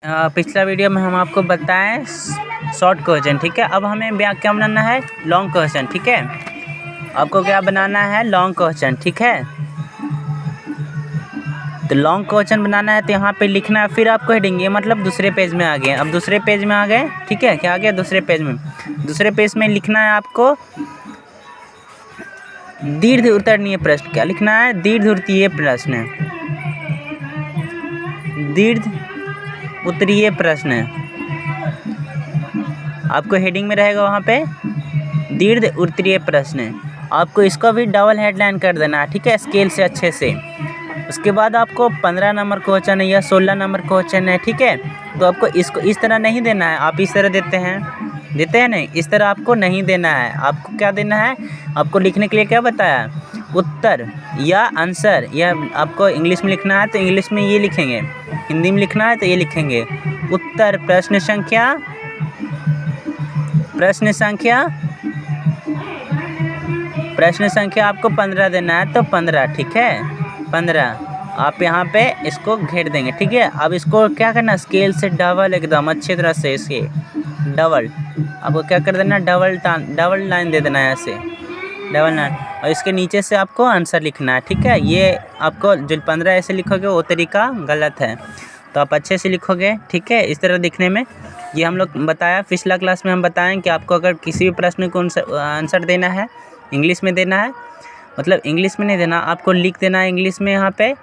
पिछला वीडियो में हम आपको बताएं शॉर्ट क्वेश्चन, ठीक है। अब हमें क्या बनाना है, लॉन्ग क्वेश्चन, ठीक है। आपको क्या बनाना है, लॉन्ग क्वेश्चन, ठीक है। तो लॉन्ग क्वेश्चन बनाना है तो यहाँ पे लिखना है, फिर आपको हेडिंग, ये मतलब दूसरे पेज में आ गए। अब दूसरे पेज में आ गए, ठीक है। क्या आ गया, दूसरे पेज में लिखना है आपको दीर्घ उत्तरीय प्रश्न। क्या लिखना है, दीर्घ उत्तरीय प्रश्न, दीर्घ उत्तरीय प्रश्न। आपको हेडिंग में रहेगा वहाँ पे दीर्घ उत्तरीय प्रश्न। आपको इसको भी डबल हेडलाइन कर देना है, ठीक है, स्केल से अच्छे से। उसके बाद आपको 15 नंबर क्वेश्चन है या 16 नंबर क्वेश्चन है, ठीक है। तो आपको इसको इस तरह नहीं देना है, आप इस तरह देते हैं नहीं, इस तरह आपको नहीं देना है। आपको क्या देना है, आपको लिखने के लिए क्या बताया, उत्तर या आंसर। या आपको इंग्लिश में लिखना है तो इंग्लिश में ये लिखेंगे, हिंदी में लिखना है तो ये लिखेंगे उत्तर प्रश्न संख्या आपको 15 देना है, तो 15, ठीक है, 15 आप यहाँ पे इसको घेर देंगे, ठीक है। अब इसको क्या करना, स्केल से डबल एकदम अच्छी तरह से इसके डबल आपको क्या कर देना, डबल लाइन दे देना है, ऐसे डबल लाइन। और इसके नीचे से आपको आंसर लिखना है, ठीक है। ये आपको जो 15 ऐसे लिखोगे वो तरीका गलत है, तो आप अच्छे से लिखोगे, ठीक है। इस तरह दिखने में ये हम लोग बताया, पिछला क्लास में हम बताएं कि आपको अगर किसी भी प्रश्न को आंसर देना है, इंग्लिश में देना है, मतलब इंग्लिश में नहीं देना, आपको लिख देना है इंग्लिश में। यहाँ पे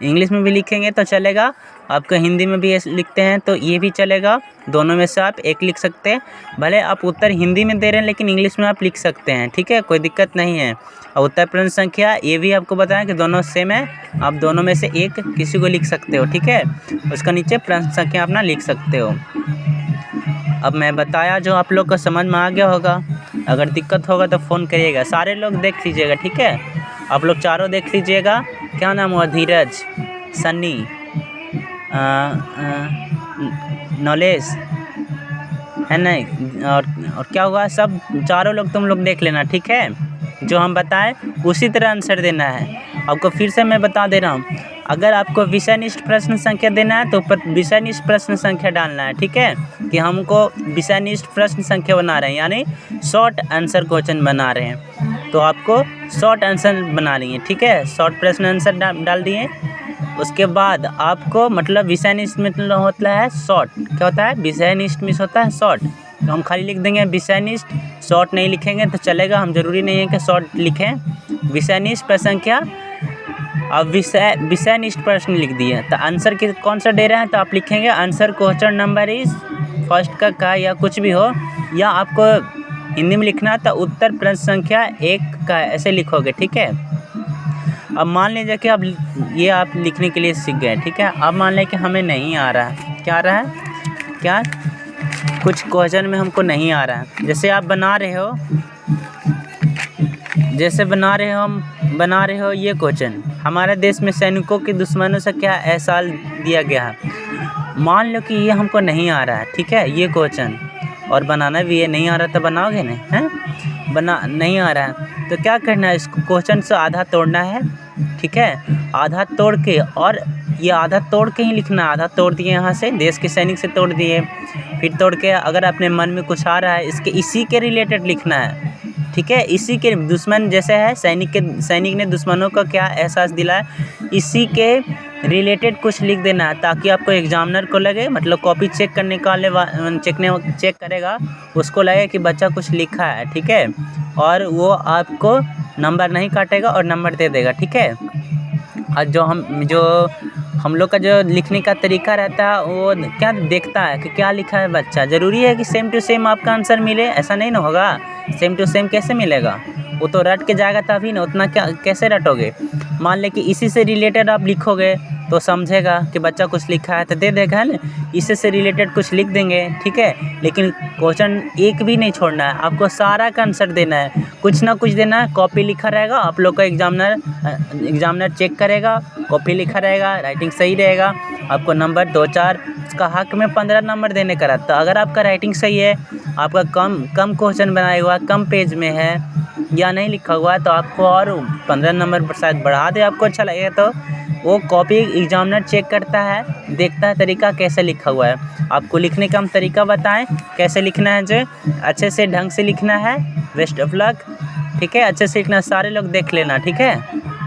इंग्लिश में भी लिखेंगे तो चलेगा, आपको हिंदी में भी लिखते हैं तो ये भी चलेगा, दोनों में से आप एक लिख सकते हैं। भले आप उत्तर हिंदी में दे रहे हैं लेकिन इंग्लिश में आप लिख सकते हैं, ठीक है, कोई दिक्कत नहीं है। और उत्तर प्रश्न संख्या ये भी आपको बताया कि दोनों सेम है, आप दोनों में से एक किसी को लिख सकते हो, ठीक है। उसका नीचे प्रश्न संख्या अपना लिख सकते हो। अब मैं बताया जो आप लोग को समझ में आ गया होगा। अगर दिक्कत होगा तो फ़ोन करिएगा। सारे लोग देख लीजिएगा, ठीक है, आप लोग चारों देख लीजिएगा। क्या नाम हुआ, धीरज, सन्नी, नॉलेज है नहीं, और क्या हुआ, सब चारों लोग तुम लोग देख लेना, ठीक है। जो हम बताएं उसी तरह आंसर देना है। आपको फिर से मैं बता दे रहा हूँ, अगर आपको विषयनिष्ठ प्रश्न संख्या देना है तो ऊपर विषयनिष्ठ प्रश्न संख्या डालना है, ठीक है, कि हमको विषयनिष्ठ प्रश्न संख्या बना रहे हैं, यानी शॉर्ट आंसर क्वेश्चन बना रहे हैं, तो आपको शॉर्ट आंसर बना रही है, ठीक है। शॉर्ट प्रश्न आंसर डाल दिए। उसके बाद आपको मतलब विषयनिष्ठ मतलब होता है शॉर्ट, क्या होता है, विषयनिष्ठ मिस होता है शॉर्ट, तो हम खाली लिख देंगे विषयनिष्ठ, शॉर्ट नहीं लिखेंगे तो चलेगा, हम ज़रूरी नहीं है कि शॉर्ट लिखें। विषयनिष्ठ प्रश्न संख्या, अब विषयनिष्ठ प्रश्न लिख दिए तो आंसर कौन सा दे रहे हैं, तो आप लिखेंगे answer question number is first का या कुछ भी हो, या आपको हिंदी में लिखना है तो उत्तर प्रश्न संख्या 1 का ऐसे लिखोगे, ठीक है। अब मान लीजिए कि अब ये आप लिखने के लिए सीख गए, ठीक है। अब मान लें कि हमें नहीं आ रहा है, क्या आ रहा है, क्या कुछ क्वेश्चन में हमको नहीं आ रहा है। जैसे आप बना रहे हो ये क्वेश्चन, हमारे देश में सैनिकों के दुश्मनों से क्या एहसास दिया गया है। मान लो कि ये हमको नहीं आ रहा है, ठीक है, ये क्वेश्चन, और बनाना भी ये नहीं आ रहा तो बनाओगे नहीं, हैं, नहीं आ रहा है तो क्या करना है, इसको क्वेश्चन से आधा तोड़ना है, ठीक है, आधा तोड़ के, और ये आधा तोड़ के ही लिखना है। आधा तोड़ दिए यहाँ से, देश के सैनिक से तोड़ दिए, फिर तोड़ के अगर अपने मन में कुछ आ रहा है इसी के रिलेटेड लिखना है, ठीक है। इसी के दुश्मन जैसे है, सैनिक ने दुश्मनों को क्या एहसास दिलाया, इसी के रिलेटेड कुछ लिख देना है, ताकि आपको एग्जामिनर को लगे, मतलब कॉपी चेक करेगा, उसको लगे कि बच्चा कुछ लिखा है, ठीक है, और वो आपको नंबर नहीं काटेगा और नंबर दे देगा, ठीक है। और जो हम लोग का जो लिखने का तरीका रहता है वो क्या देखता है कि क्या लिखा है बच्चा। ज़रूरी है कि सेम टू सेम आपका आंसर मिले, ऐसा नहीं ना होगा। सेम टू सेम कैसे मिलेगा, वो तो रट के जाएगा तभी ना, उतना क्या कैसे रटोगे। मान ले कि इसी से रिलेटेड आप लिखोगे तो समझेगा कि बच्चा कुछ लिखा है तो दे देगा ना, इसी से रिलेटेड कुछ लिख देंगे, ठीक है। लेकिन क्वेश्चन एक भी नहीं छोड़ना है, आपको सारा का आंसर देना है, कुछ ना कुछ देना है। कॉपी लिखा रहेगा, आप लोग का एग्जामिनर चेक करेगा, कॉपी लिखा रहेगा, राइटिंग सही रहेगा, आपको नंबर 2-4 उसका हक में 15 नंबर देने का रहता है। अगर आपका राइटिंग सही है, आपका कम क्वेश्चन बनाया हुआ, कम पेज में है, या नहीं लिखा हुआ है तो आपको और 15 नंबर पर शायद बढ़ा दे, आपको अच्छा लगेगा तो। वो कॉपी एग्जामिनर चेक करता है, देखता है तरीका कैसे लिखा हुआ है। आपको लिखने का हम तरीका बताएं कैसे लिखना है, जो अच्छे से ढंग से लिखना है। बेस्ट ऑफ लक, ठीक है। अच्छे से लिखना, सारे लोग देख लेना, ठीक है।